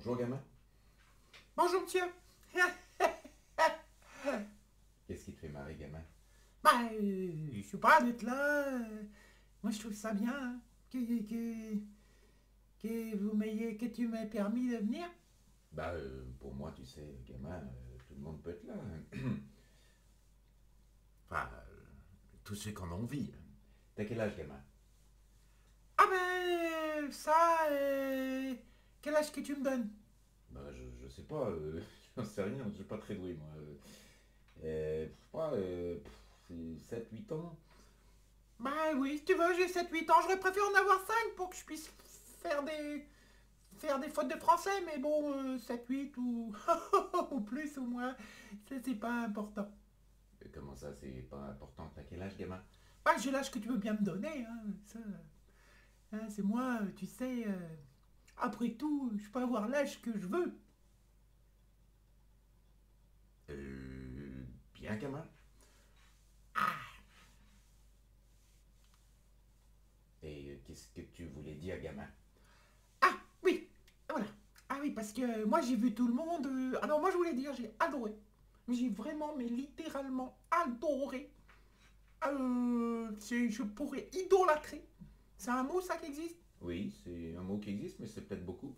Bonjour gamin. Bonjour monsieur. Qu'est-ce qui te fait marrer gamin? Je sais pas d'être là. Moi je trouve ça bien hein, que tu m'aies permis de venir. Pour moi tu sais gamin, tout le monde peut être là. Enfin, tous ceux qui en ont envie. T'as quel âge gamin? Ah ben ça, quel âge que tu me donnes? Je sais pas, j'en sais rien, je suis pas très doué moi. Pas, c'est 7-8 ans. Bah oui, si tu veux, j'ai 7 8 ans. J'aurais préféré en avoir 5 pour que je puisse faire des fautes de français, mais bon, 7, 8 ou, ou plus ou moins, ça c'est pas important. Comment ça c'est pas important? T'as quel âge gamin? Bah j'ai l'âge que tu veux bien me donner, hein, ça. Hein, c'est moi, tu sais, après tout, je peux avoir l'âge que je veux. Bien gamin. Et qu'est-ce que tu voulais dire gamin? Ah, oui, voilà. Ah oui, parce que moi j'ai vu tout le monde. Alors moi je voulais dire, j'ai adoré. J'ai vraiment, mais littéralement adoré. Je pourrais idolâtrer. C'est un mot ça qui existe. Oui, c'est un mot qui existe, mais c'est peut-être beaucoup.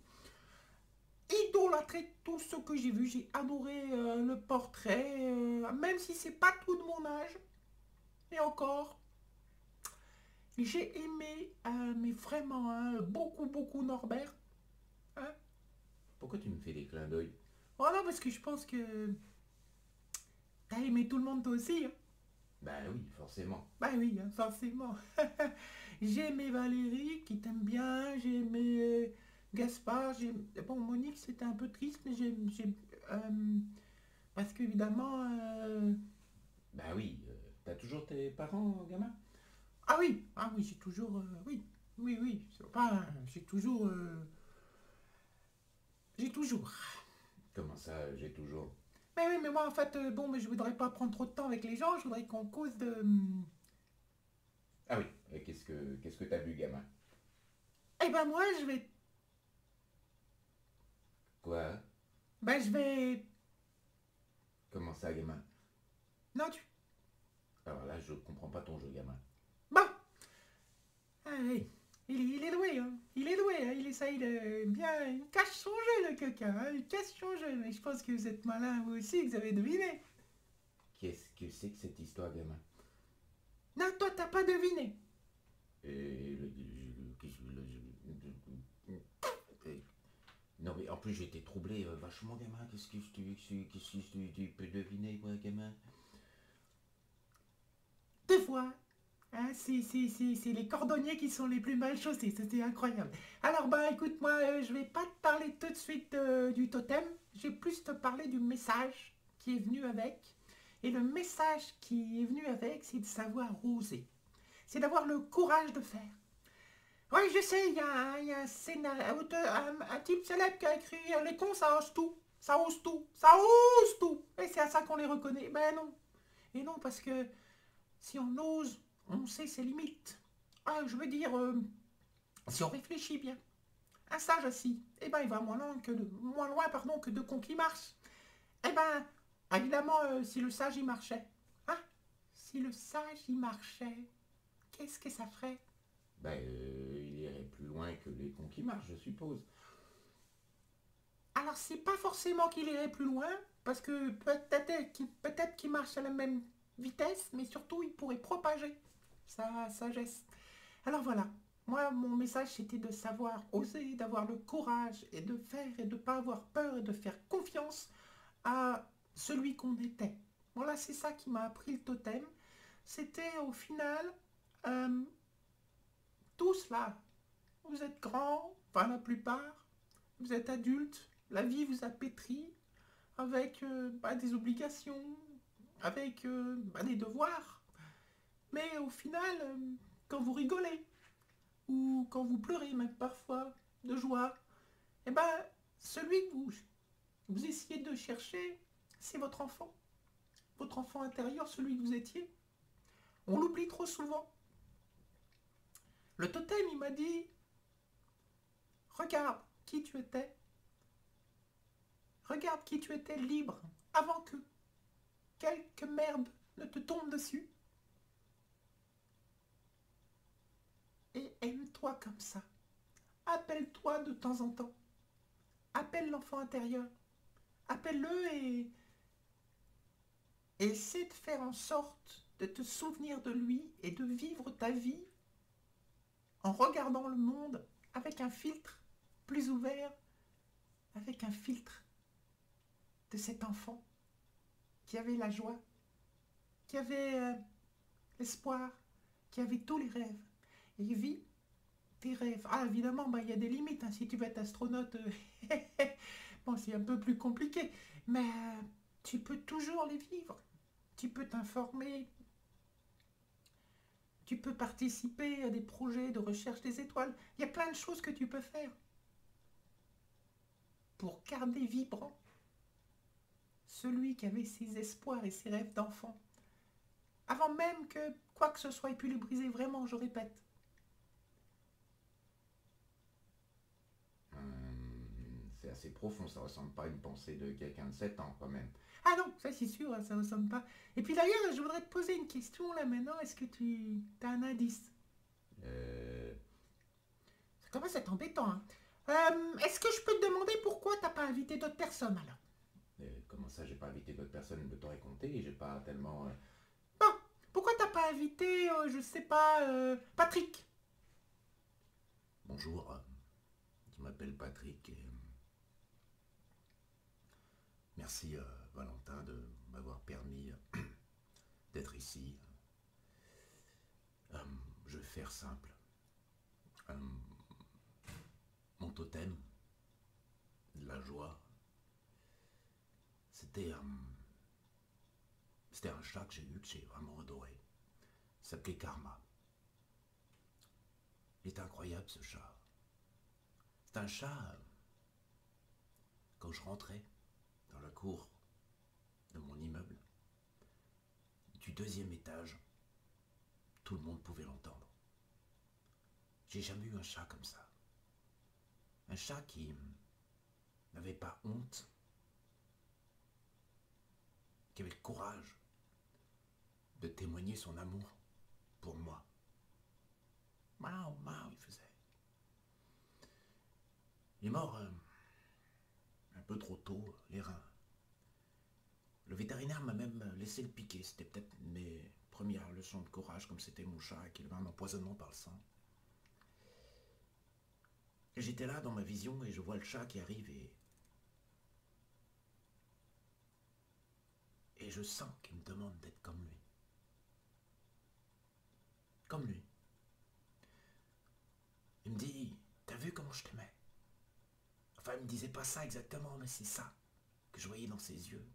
Idolâtrer tout ce que j'ai vu. J'ai adoré le portrait, même si c'est pas tout de mon âge. Et encore, j'ai aimé, mais vraiment, hein, beaucoup, beaucoup Norbert. Hein. Pourquoi tu me fais des clins d'œil? Voilà, parce que je pense que t'as aimé tout le monde toi aussi. Hein. Ben oui, forcément. Bah oui, hein, forcément. J'ai aimé Valérie, qui t'aime bien. J'ai aimé Gaspard. Bon, Monique, c'était un peu triste, mais euh, parce qu'évidemment... Ben oui, t'as toujours tes parents, gamin? Ah oui, j'ai toujours... oui, oui, oui. C'est pas... J'ai toujours... j'ai toujours. Comment ça, j'ai toujours... Mais oui, mais moi, en fait, bon, mais je voudrais pas prendre trop de temps avec les gens. Je voudrais qu'on cause de... Ah oui, et qu'est-ce que t'as vu, gamin? Eh ben moi, je vais... Quoi? Ben je vais... Comment ça, gamin? Non, tu... Alors là, je comprends pas ton jeu, gamin. Bon, allez. Il est doué, hein. Il est doué, hein. Il essaye de bien... Il cache son jeu, le coquin, hein. Il cache son jeu. Mais je pense que vous êtes malin, vous aussi, que vous avez deviné. Qu'est-ce que c'est que cette histoire, gamin? Non, toi, t'as pas deviné. Et non mais en plus j'étais troublé vachement gamin, qu'est-ce que tu peux deviner quoi gamin? Deux fois. Hein, c'est les cordonniers qui sont les plus mal chaussés. C'était incroyable. Alors, bah, écoute, moi, je vais pas te parler tout de suite du totem. Je vais plus te parler du message qui est venu avec. Et le message qui est venu avec, c'est de savoir oser. C'est d'avoir le courage de faire. Oui, je sais, il y a un type célèbre qui a écrit les cons, ça ose tout. Ça ose tout. Ça ose tout. Et c'est à ça qu'on les reconnaît. Ben non. Et non, parce que si on ose, on sait ses limites. Ah, je veux dire, si on réfléchit bien, un sage assis, eh ben, il va moins loin pardon, que deux cons qui marchent. Eh ben, évidemment, si le sage y marchait, hein, si le sage y marchait, qu'est-ce que ça ferait? Il irait plus loin que les cons qui marchent, je suppose. Alors, c'est pas forcément qu'il irait plus loin, parce que peut-être qu'il marche à la même vitesse, mais surtout, il pourrait propager sa sagesse. Alors voilà, moi, mon message, c'était de savoir oser, d'avoir le courage et de faire et de ne pas avoir peur et de faire confiance à celui qu'on était. Voilà, c'est ça qui m'a appris le totem. C'était au final, euh, tous là, vous êtes grands, enfin la plupart, vous êtes adultes, la vie vous a pétri avec des obligations, avec des devoirs. Mais au final, quand vous rigolez, ou quand vous pleurez même parfois de joie, eh ben, celui que vous essayez de chercher, c'est votre enfant intérieur, celui que vous étiez. On l'oublie trop souvent. Le totem, il m'a dit, regarde qui tu étais, Regarde qui tu étais libre avant que quelque merde ne te tombe dessus. Et aime-toi comme ça. Appelle-toi de temps en temps. Appelle l'enfant intérieur. Appelle-le et essaie de faire en sorte de te souvenir de lui et de vivre ta vie en regardant le monde avec un filtre plus ouvert, avec un filtre de cet enfant qui avait la joie, qui avait l'espoir, qui avait tous les rêves. Et il vit tes rêves. Ah, évidemment, il y a des limites. Hein. Si tu veux être astronaute, bon, c'est un peu plus compliqué. Mais tu peux toujours les vivre. Tu peux t'informer. Tu peux participer à des projets de recherche des étoiles. Il y a plein de choses que tu peux faire pour garder vibrant celui qui avait ses espoirs et ses rêves d'enfant. Avant même que quoi que ce soit ait pu le briser, vraiment, je répète. C'est assez profond, ça ressemble pas à une pensée de quelqu'un de 7 ans quand même. Ah non, ça c'est sûr, ça ne ressemble pas. Et puis d'ailleurs, je voudrais te poser une question là maintenant. Est-ce que tu as un indice? Ça commence à être embêtant. Hein. Est-ce que je peux te demander pourquoi t'as pas invité d'autres personnes alors? Comment ça, j'ai pas invité d'autres personnes, je t'aurais compté, j'ai pas tellement... Bon, pourquoi t'as pas invité, je sais pas, Patrick? Bonjour, je m'appelle Patrick et... Merci Valentin de m'avoir permis d'être ici. Je vais faire simple. Mon totem de la joie, c'était un chat que j'ai eu, que j'ai vraiment adoré. Il s'appelait Karma. Il est incroyable ce chat. C'est un chat, quand je rentrais dans la cour de mon immeuble, du 2e étage, tout le monde pouvait l'entendre. J'ai jamais eu un chat comme ça. Un chat qui n'avait pas honte, qui avait le courage de témoigner son amour pour moi. Miaou, miaou, il faisait. Il est mort un peu trop tôt, les reins. Le vétérinaire m'a même laissé le piquer. C'était peut-être mes premières leçons de courage, comme c'était mon chat qui avait un empoisonnement par le sang. Et j'étais là dans ma vision et je vois le chat qui arrive et je sens qu'il me demande d'être comme lui. Comme lui. Il me dit, t'as vu comment je t'aimais? Enfin, il me disait pas ça exactement, mais c'est ça que je voyais dans ses yeux.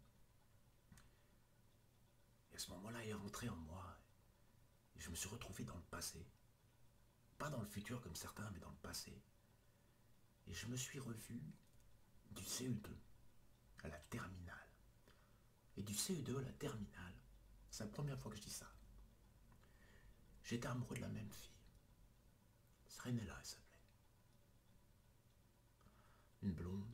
Et à ce moment-là, il est rentré en moi. Et je me suis retrouvé dans le passé. Pas dans le futur comme certains, mais dans le passé. Et je me suis revu du CE2 à la terminale. Et du CE2 à la terminale, c'est la première fois que je dis ça. J'étais amoureux de la même fille. Serenella, elle s'appelait. Une blonde.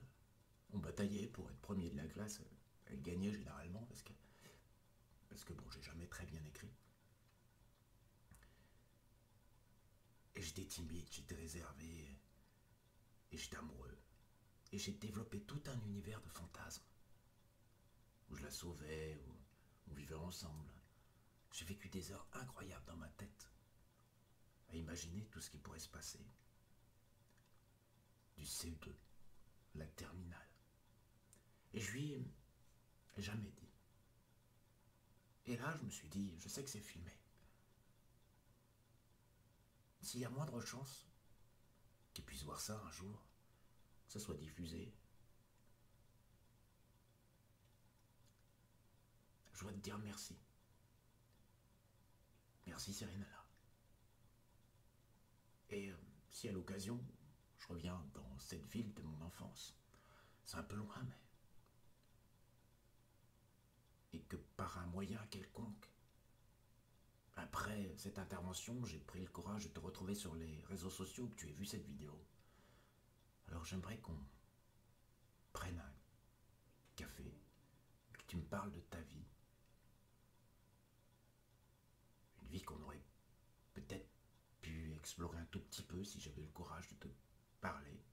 On bataillait pour être premier de la classe. Elle gagnait généralement parce que bon, j'ai jamais très bien écrit. Et j'étais timide, j'étais réservé. Et j'étais amoureux. Et j'ai développé tout un univers de fantasmes. Où je la sauvais, où on vivait ensemble. J'ai vécu des heures incroyables dans ma tête. À imaginer tout ce qui pourrait se passer. Du CE2, la terminale. Et je lui ai jamais dit. Et là, je me suis dit, je sais que c'est filmé. S'il y a moindre chance qu'il puisse voir ça un jour, que ça soit diffusé, je dois te dire merci. Merci Serenella. Et si à l'occasion, je reviens dans cette ville de mon enfance, c'est un peu loin, mais... Et que par un moyen quelconque, après cette intervention, j'ai pris le courage de te retrouver sur les réseaux sociaux, que tu aies vu cette vidéo. Alors j'aimerais qu'on prenne café, et que tu me parles de ta vie. Une vie qu'on aurait peut-être pu explorer un tout petit peu si j'avais le courage de te parler.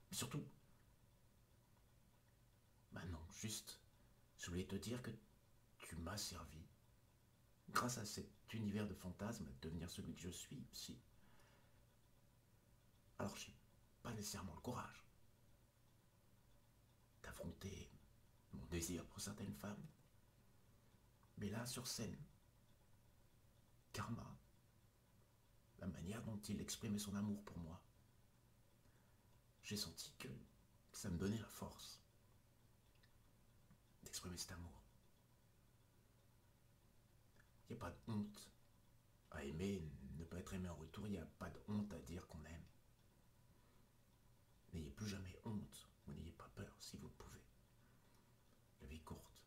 Mais surtout, bah non, juste, je voulais te dire que tu m'as servi, grâce à cet univers de fantasmes, à devenir celui que je suis aussi. Alors j'ai pas nécessairement le courage d'affronter mon désir pour certaines femmes. Mais là, sur scène, Karma, la manière dont il exprimait son amour pour moi, j'ai senti que ça me donnait la force d'exprimer cet amour. Il n'y a pas de honte à aimer, ne pas être aimé en retour, il n'y a pas de honte à dire qu'on aime. N'ayez plus jamais honte, ou n'ayez pas peur si vous le pouvez. La vie est courte.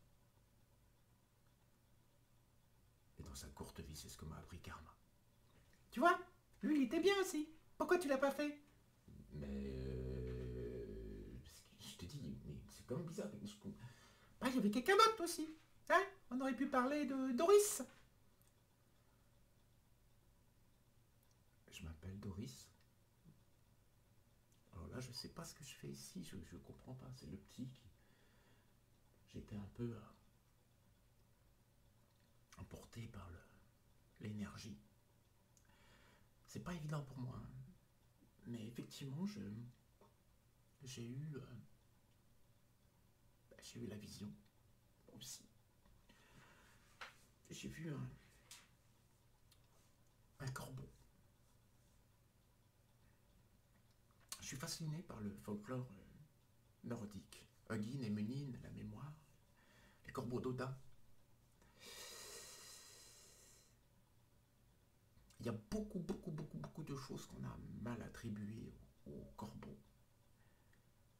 Et dans sa courte vie, c'est ce que m'a appris Karma. Tu vois, lui, il était bien aussi. Pourquoi tu l'as pas fait? Mais je te dis, mais c'est quand même bizarre. Bah, il y avait quelqu'un d'autre aussi. Hein? On aurait pu parler de Doris. Je m'appelle Doris. Alors là, je sais pas ce que je fais ici, je comprends pas. C'est le petit qui... J'étais un peu emporté par l'énergie. C'est pas évident pour moi, hein. Mais effectivement, j'ai eu la vision aussi. J'ai vu un corbeau. Je suis fasciné par le folklore nordique. Hugin et Munin, la mémoire, les corbeaux d'Odin. Il y a beaucoup de choses qu'on a mal attribuées aux corbeaux.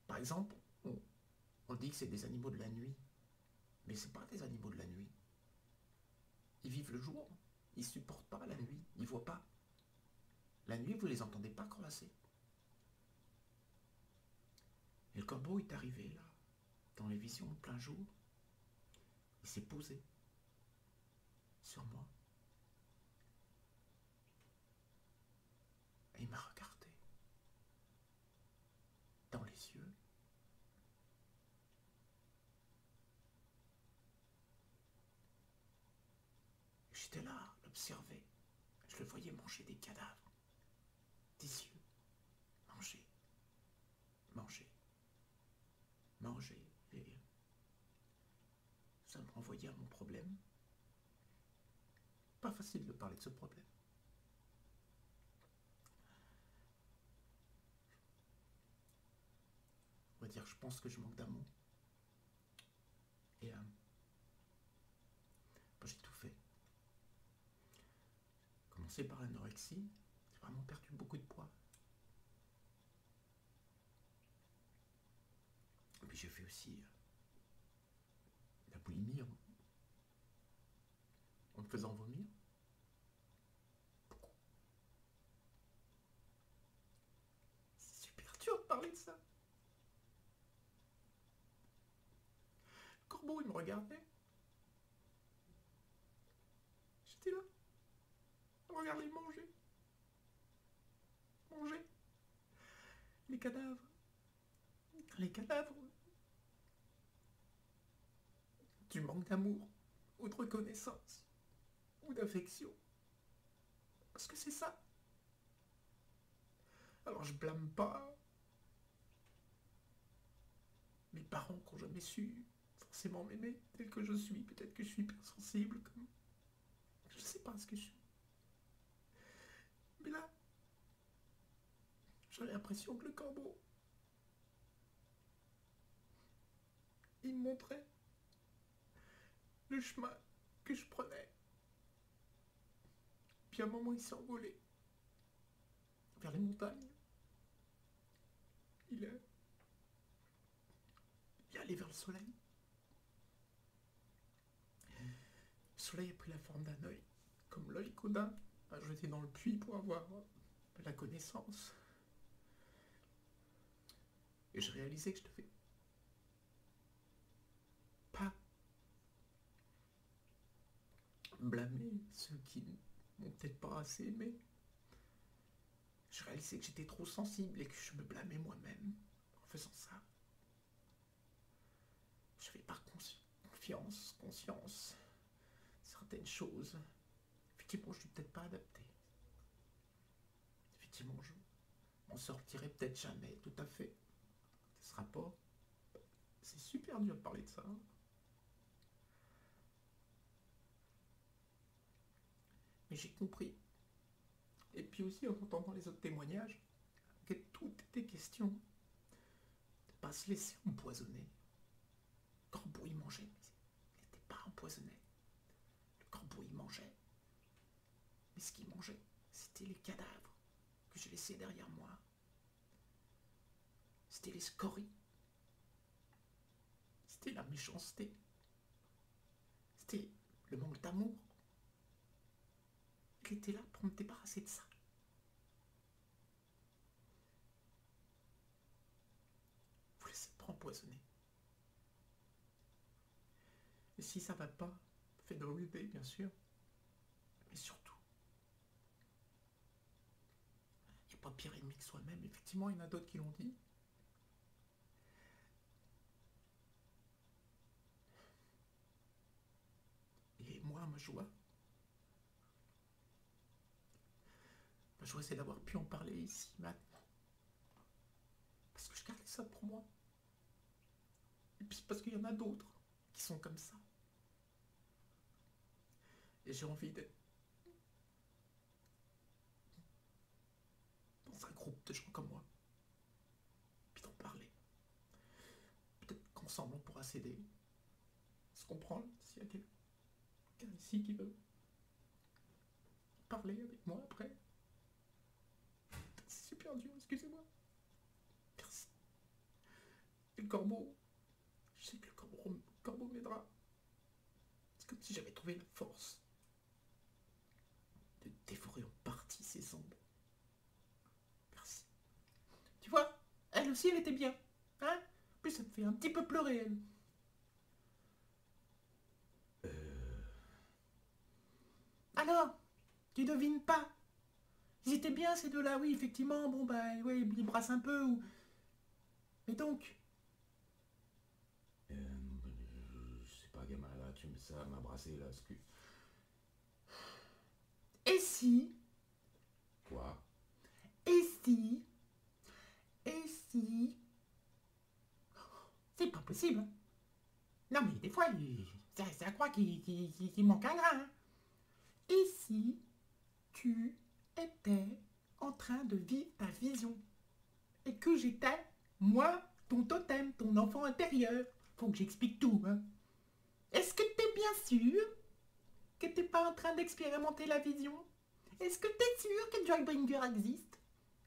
Par exemple, on dit que c'est des animaux de la nuit. Mais ce n'est pas des animaux de la nuit. Ils vivent le jour. Ils ne supportent pas la nuit. Ils ne voient pas. La nuit, vous ne les entendez pas crevasser. Et le corbeau est arrivé là, dans les visions de plein jour. Il s'est posé sur moi. Et il m'a regardé dans les yeux. J'étais là, l'observer. Je le voyais manger des cadavres, des yeux. Manger, manger, manger. Et ça me renvoyait à mon problème. Pas facile de parler de ce problème. On va dire, je pense que je manque d'amour. Et j'ai tout fait. Commencé par l'anorexie, j'ai vraiment perdu beaucoup de poids. Et puis j'ai fait aussi la boulimie en me faisant vomir. Beaucoup. C'est super dur de parler de ça. Le corbeau, il me regardait. J'étais là. Regardez manger. Manger. Les cadavres. Les cadavres. Du manque d'amour, ou de reconnaissance, ou d'affection. Parce que c'est ça. Alors je blâme pas mes parents qui n'ont jamais su forcément m'aimer tel que je suis. Peut-être que je suis hypersensible, comme... Je sais pas ce que je suis. Mais là, j'ai l'impression que le corbeau, il me montrait le chemin que je prenais. Puis à un moment, il s'est envolé vers les montagnes. Il est allé vers le soleil. Le soleil a pris la forme d'un œil, comme l'œil qu'Odin a jeté dans le puits pour avoir la connaissance. Et j'ai réalisé que je devais blâmer ceux qui m'ont peut-être pas assez aimé. Je réalisais que j'étais trop sensible et que je me blâmais moi-même en faisant ça. Je n'avais pas conscience, certaines choses. Effectivement, je ne suis peut-être pas adapté. Effectivement, je m'en sortirai peut-être jamais, tout à fait. Ce sera pas... C'est super dur de parler de ça. Mais j'ai compris. Et puis aussi, en entendant les autres témoignages, que tout était question de ne pas se laisser empoisonner. Le corbeau, il mangeait, mais il n'était pas empoisonné. Le corbeau, il mangeait. Mais ce qu'il mangeait, c'était les cadavres que j'ai laissés derrière moi. C'était les scories. C'était la méchanceté. C'était le manque d'amour. Il était là pour me débarrasser de ça. Vous laissez pas empoisonner. Et si ça va pas, faites de l'aider, bien sûr. Mais surtout, il n'y a pas pire ennemi que soi-même. Effectivement, il y en a d'autres qui l'ont dit. Et moi, ma joie, c'est d'avoir pu en parler ici, maintenant. Parce que je gardais ça pour moi. Et puis parce qu'il y en a d'autres qui sont comme ça. Et j'ai envie d'être dans un groupe de gens comme moi. Puis d'en parler. Peut-être qu'ensemble on pourra s'aider. Se comprendre s'il y a quelqu'un ici qui veut parler avec moi après. C'est super dur, excusez-moi. Merci. Et le corbeau, je sais que le corbeau m'aidera. C'est comme si j'avais trouvé la force de dévorer en partie ces ombres. Merci. Tu vois, elle aussi, elle était bien. Hein? En plus, ça me fait un petit peu pleurer, elle. Alors, tu devines pas? Ils étaient bien, ces deux-là, oui, effectivement. Bon, bah, ouais, ils brassent un peu, ou... Mais donc... Je sais pas, gamin, là, ça m'a brassé, là, Et si... Quoi? Et si... Et si... C'est pas possible. Hein. Non, mais des fois, ça croit qu'il manque un grain. Hein. Et si tu étais en train de vivre ta vision et que j'étais, moi, ton totem, ton enfant intérieur. Faut que j'explique tout. Hein. Est-ce que t'es bien sûr que t'es pas en train d'expérimenter la vision? Est-ce que t'es sûr que Joybringer existe?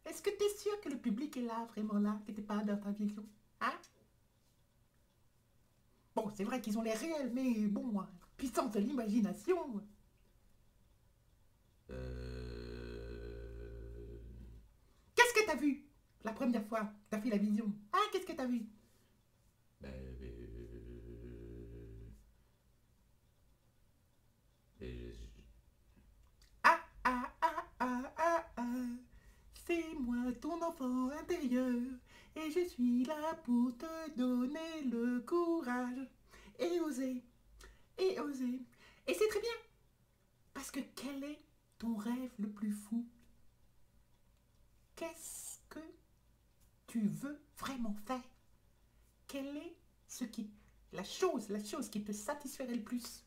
Est-ce que t'es sûr que le public est là, vraiment là, que t'es pas dans ta vision? Hein? Bon, c'est vrai qu'ils ont l'air réels, mais bon, puissance de l'imagination. Qu'est-ce que t'as vu la première fois que t'as fait la vision? Ah, qu'est-ce que t'as vu? Ah, ah, ah, ah, ah, ah. C'est moi ton enfant intérieur. Et je suis là pour te donner le courage. Et oser. Et oser. Et c'est très bien. Parce que quel est ton rêve le plus fou? Qu'est-ce que tu veux vraiment faire? Quelle est la chose qui te satisferait le plus?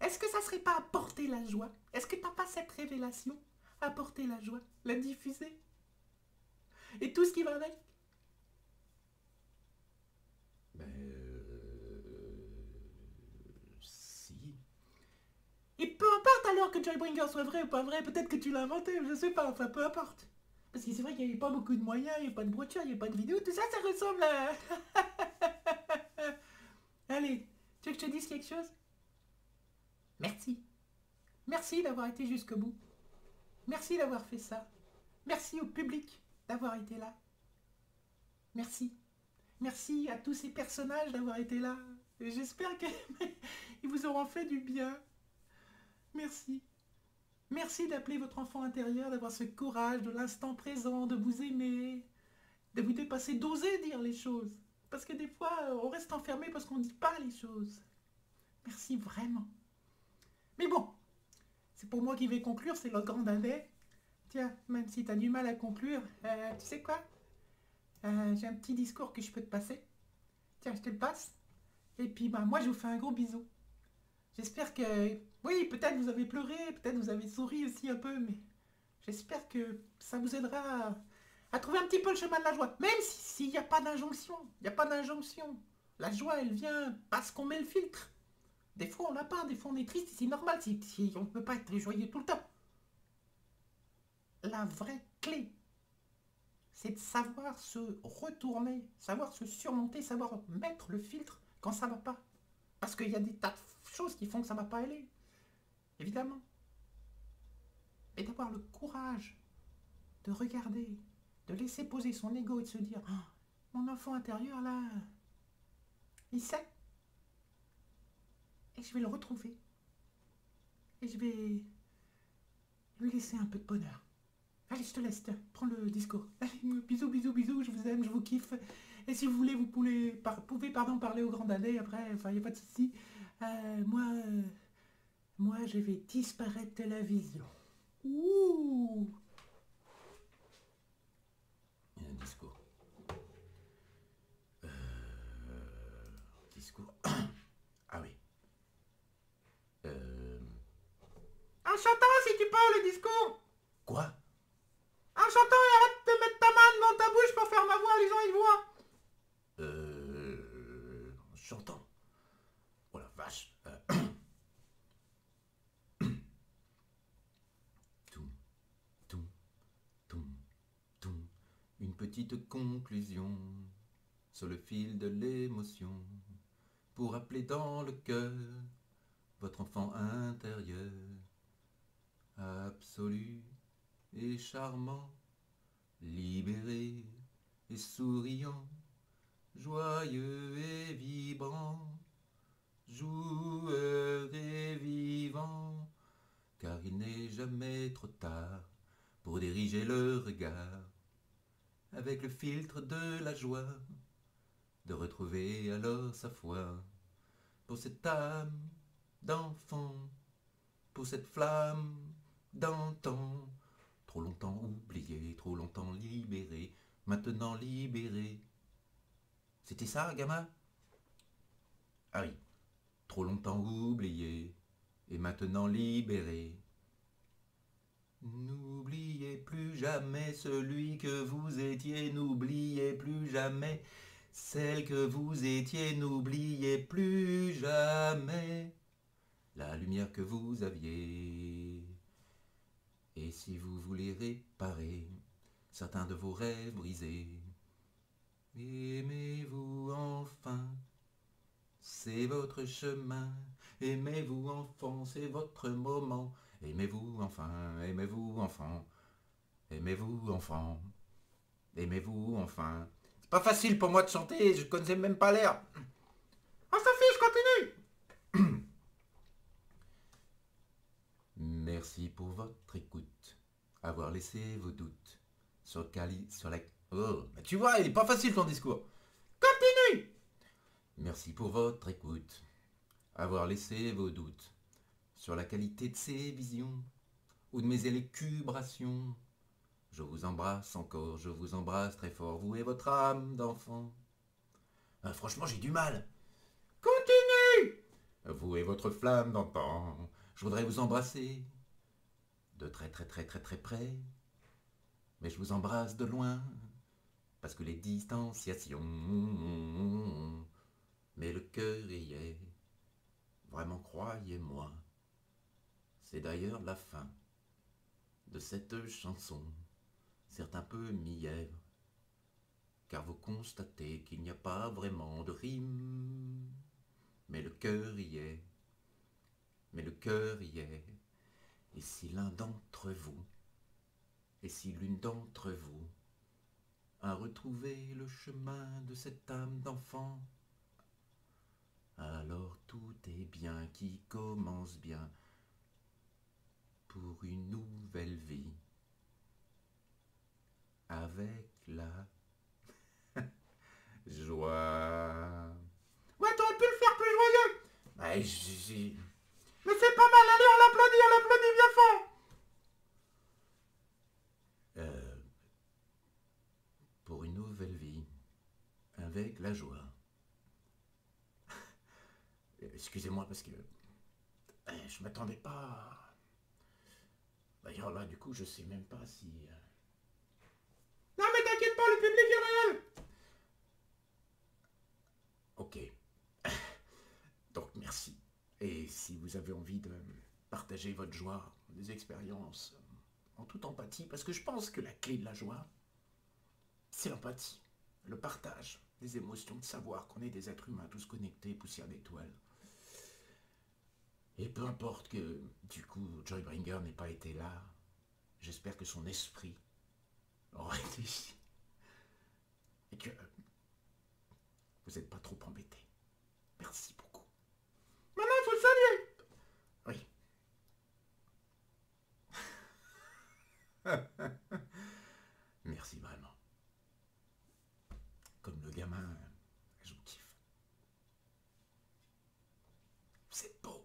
Est-ce que ça serait pas apporter la joie? Est-ce que t'as pas cette révélation? Apporter la joie, la diffuser? Et tout ce qui va avec? Si. Et peu importe alors que Joybringer soit vrai ou pas vrai, peut-être que tu l'as inventé, je sais pas, enfin peu importe. Parce que c'est vrai qu'il n'y avait pas beaucoup de moyens, il n'y a pas de brochure, il n'y a pas de vidéo, tout ça, ça ressemble à... Allez, tu veux que je te dise quelque chose? Merci. Merci d'avoir été jusqu'au bout. Merci d'avoir fait ça. Merci au public d'avoir été là. Merci. Merci à tous ces personnages d'avoir été là. J'espère qu'ils vous auront fait du bien. Merci. Merci d'appeler votre enfant intérieur, d'avoir ce courage de l'instant présent, de vous aimer, de vous dépasser, d'oser dire les choses. Parce que des fois, on reste enfermé parce qu'on ne dit pas les choses. Merci vraiment. Mais bon, c'est pour moi qui vais conclure, c'est le grand dadais. Tiens, même si t'as du mal à conclure, tu sais quoi? J'ai un petit discours que je peux te passer. Tiens, je te le passe. Et puis, bah, moi, je vous fais un gros bisou. J'espère que... Oui, peut-être vous avez pleuré, peut-être vous avez souri aussi un peu, mais j'espère que ça vous aidera à trouver un petit peu le chemin de la joie. Même s'il n'y a pas d'injonction. Il n'y a pas d'injonction. La joie, elle vient parce qu'on met le filtre. Des fois, on n'a pas, des fois, on est triste, c'est normal. On ne peut pas être joyeux tout le temps. La vraie clé, c'est de savoir se retourner, savoir se surmonter, savoir mettre le filtre quand ça va pas. Parce qu'il y a des tas de choses qui font que ça va pas aller, évidemment. Et d'avoir le courage de regarder, de laisser poser son ego et de se dire ah, mon enfant intérieur là, il sait. Et je vais le retrouver. Et je vais lui laisser un peu de bonheur. Allez, je te laisse, tiens, prends le discours. Allez, bisous, bisous, bisous, je vous aime, je vous kiffe. Et si vous voulez, vous pouvez parler au grand dadais après, enfin, il n'y a pas de souci. Moi, je vais disparaître de la vision. Ouh! Il y a un discours. Discours. Ah oui. En chantant, si tu peux, le discours! Quoi? En chantant, et arrête de mettre ta main devant ta bouche pour faire ma voix, les gens ils voient! J'entends. Oh la vache. Toum, toum, toum, toum. Une petite conclusion sur le fil de l'émotion pour appeler dans le cœur votre enfant intérieur, absolu et charmant, libéré et souriant, joyeux et vibrant, joueur et vivant, car il n'est jamais trop tard pour diriger le regard avec le filtre de la joie, de retrouver alors sa foi pour cette âme d'enfant, pour cette flamme d'antan, trop longtemps oublié, trop longtemps libéré, maintenant libéré. C'était ça, gamin? Ah oui, trop longtemps oublié, et maintenant libéré. N'oubliez plus jamais celui que vous étiez, n'oubliez plus jamais celle que vous étiez, n'oubliez plus jamais la lumière que vous aviez. Et si vous voulez réparer certains de vos rêves brisés, aimez-vous enfin, c'est votre chemin. Aimez-vous enfant, c'est votre moment. Aimez-vous enfin, aimez-vous enfant. Aimez-vous enfant. Aimez-vous enfin. C'est pas facile pour moi de chanter, je connaissais même pas l'air. On s'en fiche, continue! Merci pour votre écoute. Avoir laissé vos doutes sur la... Oh, mais tu vois, il est pas facile ton discours. Continue! Merci pour votre écoute. Avoir laissé vos doutes sur la qualité de ces visions ou de mes élucubrations. Je vous embrasse encore, je vous embrasse très fort, vous et votre âme d'enfant. Franchement, j'ai du mal. Continue! Vous et votre flamme d'antan, je voudrais vous embrasser de très très très très très près, mais je vous embrasse de loin, parce que les distanciations, mais le cœur y est, vraiment croyez-moi. C'est d'ailleurs la fin de cette chanson, certes un peu mièvre, car vous constatez qu'il n'y a pas vraiment de rime, mais le cœur y est, mais le cœur y est. Et si l'un d'entre vous, et si l'une d'entre vous a retrouvé le chemin de cette âme d'enfant, alors tout est bien qui commence bien. pour une nouvelle vie avec la joie. Ouais, t'aurais pu le faire plus joyeux. Ouais, j'ai... Mais c'est pas mal, allez, on l'applaudit bien fort. Pour une nouvelle vie avec la joie. Excusez-moi parce que je m'attendais pas à... D'ailleurs là, du coup, je sais même pas si... Non mais t'inquiète pas, le public est réel. Ok. Donc merci. Et si vous avez envie de partager votre joie, des expériences, en toute empathie, parce que je pense que la clé de la joie, c'est l'empathie, le partage des émotions, de savoir qu'on est des êtres humains tous connectés, poussière d'étoiles. Et peu importe que, du coup, Joy Bringer n'ait pas été là, j'espère que son esprit aura été ici. Et que vous n'êtes pas trop embêtés. Merci beaucoup. Maintenant, il faut le saluer. Oui. Merci vraiment. Comme le gamin, je vous kiffe. C'est beau.